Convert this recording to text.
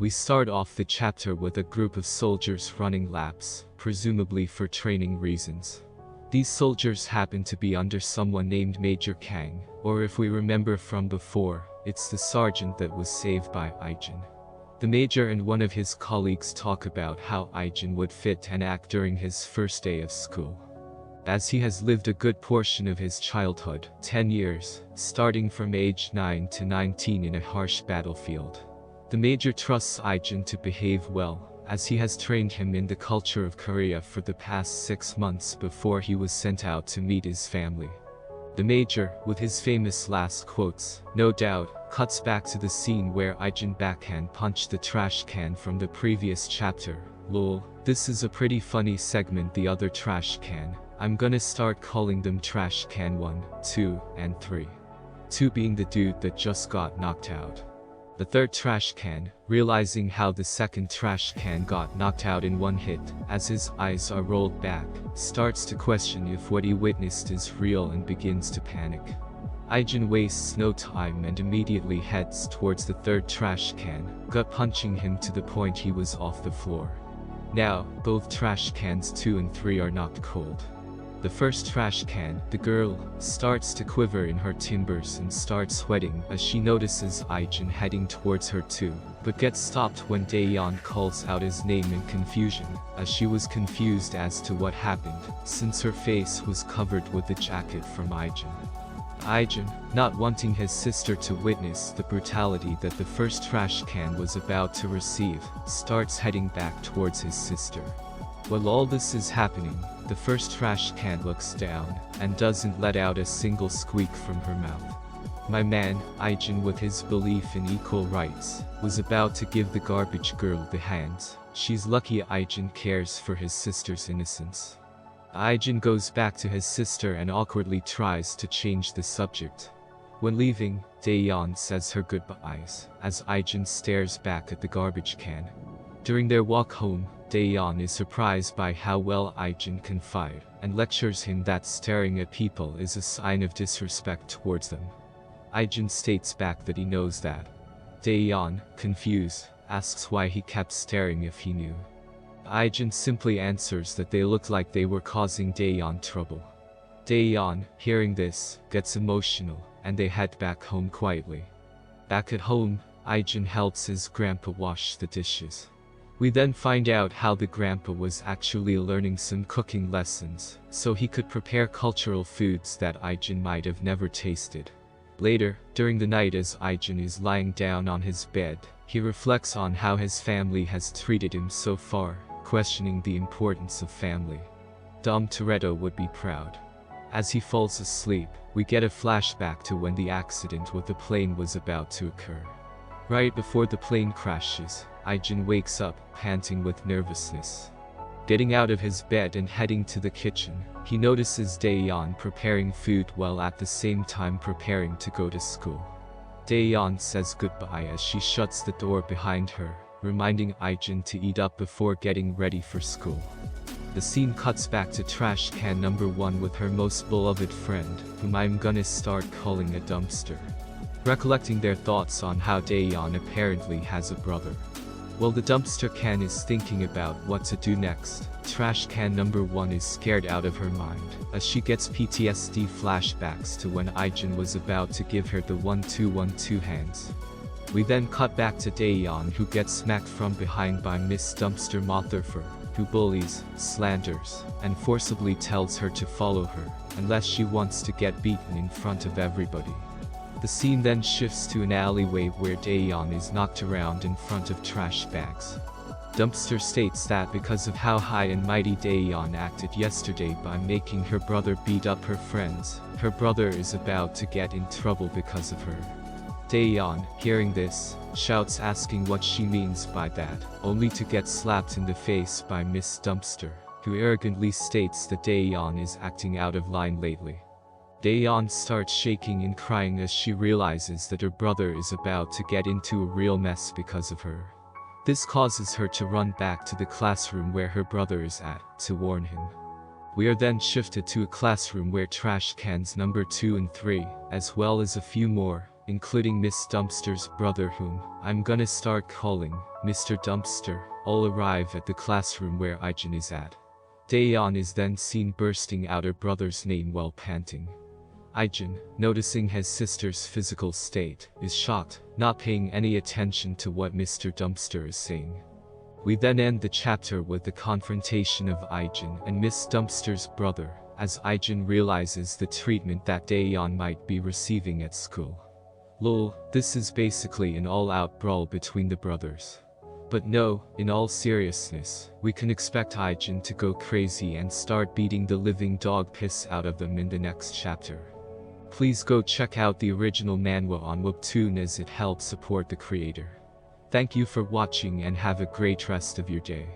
We start off the chapter with a group of soldiers running laps, presumably for training reasons. These soldiers happen to be under someone named Major Kang, or if we remember from before, it's the sergeant that was saved by Aijin. The major and one of his colleagues talk about how Aijin would fit and act during his first day of school, as he has lived a good portion of his childhood, 10 years, starting from age 9 to 19 in a harsh battlefield. The major trusts Aijin to behave well, as he has trained him in the culture of Korea for the past 6 months before he was sent out to meet his family. The major, with his famous last quotes, no doubt, cuts back to the scene where Aijin backhand punched the trash can from the previous chapter. Lol, this is a pretty funny segment. The other trash can, I'm gonna start calling them trash can 1, 2, and 3. 2 being the dude that just got knocked out. The third trash can, realizing how the second trash can got knocked out in one hit, as his eyes are rolled back, starts to question if what he witnessed is real and begins to panic. Aijin wastes no time and immediately heads towards the third trash can, gut punching him to the point he was off the floor. Now, both trash cans 2 and 3 are knocked cold. The first trash can, the girl, starts to quiver in her timbers and starts sweating as she notices Aijin heading towards her too, but gets stopped when Daeyeon calls out his name in confusion, as she was confused as to what happened, since her face was covered with the jacket from Aijin. Aijin, not wanting his sister to witness the brutality that the first trash can was about to receive, starts heading back towards his sister. While all this is happening, the first trash can looks down, and doesn't let out a single squeak from her mouth. My man, Aijin, with his belief in equal rights, was about to give the garbage girl the hands. She's lucky Aijin cares for his sister's innocence. Aijin goes back to his sister and awkwardly tries to change the subject. When leaving, Daeyeon says her goodbyes, as Aijin stares back at the garbage can. During their walk home, Daeyeon is surprised by how well Aijin can fight, and lectures him that staring at people is a sign of disrespect towards them. Aijin states back that he knows that. Daeyeon, confused, asks why he kept staring if he knew. Aijin simply answers that they looked like they were causing Daeyeon trouble. Daeyeon, hearing this, gets emotional, and they head back home quietly. Back at home, Aijin helps his grandpa wash the dishes. We then find out how the grandpa was actually learning some cooking lessons, so he could prepare cultural foods that Aijin might have never tasted. Later, during the night as Aijin is lying down on his bed, he reflects on how his family has treated him so far, questioning the importance of family. Dom Toretto would be proud. As he falls asleep, we get a flashback to when the accident with the plane was about to occur. Right before the plane crashes, Aijin wakes up, panting with nervousness. Getting out of his bed and heading to the kitchen, he notices Daeyeon preparing food while at the same time preparing to go to school. Daeyeon says goodbye as she shuts the door behind her, reminding Aijin to eat up before getting ready for school. The scene cuts back to trash can number 1 with her most beloved friend, whom I'm gonna start calling a dumpster. Recollecting their thoughts on how Daeyeon apparently has a brother. While the dumpster can is thinking about what to do next, trash can number 1 is scared out of her mind, as she gets PTSD flashbacks to when Aijin was about to give her the 1-2-1-2 hands. We then cut back to Daeyeon, who gets smacked from behind by Miss Dumpster Motherfer, who bullies, slanders, and forcibly tells her to follow her, unless she wants to get beaten in front of everybody. The scene then shifts to an alleyway where Daeyeon is knocked around in front of trash bags. Dumpster states that because of how high and mighty Daeyeon acted yesterday by making her brother beat up her friends, her brother is about to get in trouble because of her. Daeyeon, hearing this, shouts asking what she means by that, only to get slapped in the face by Miss Dumpster, who arrogantly states that Daeyeon is acting out of line lately. Daeyeon starts shaking and crying as she realizes that her brother is about to get into a real mess because of her. This causes her to run back to the classroom where her brother is at, to warn him. We are then shifted to a classroom where trash cans number 2 and 3, as well as a few more, including Miss Dumpster's brother, whom I'm gonna start calling Mr. Dumpster, all arrive at the classroom where Aijin is at. Daeyeon is then seen bursting out her brother's name while panting. Aijin, noticing his sister's physical state, is shocked, not paying any attention to what Mr. Dumpster is saying. We then end the chapter with the confrontation of Aijin and Miss Dumpster's brother, as Aijin realizes the treatment that Daeyeon might be receiving at school. Lol, this is basically an all-out brawl between the brothers. But no, in all seriousness, we can expect Aijin to go crazy and start beating the living dog piss out of them in the next chapter. Please go check out the original manhwa on Webtoon as it helps support the creator. Thank you for watching and have a great rest of your day.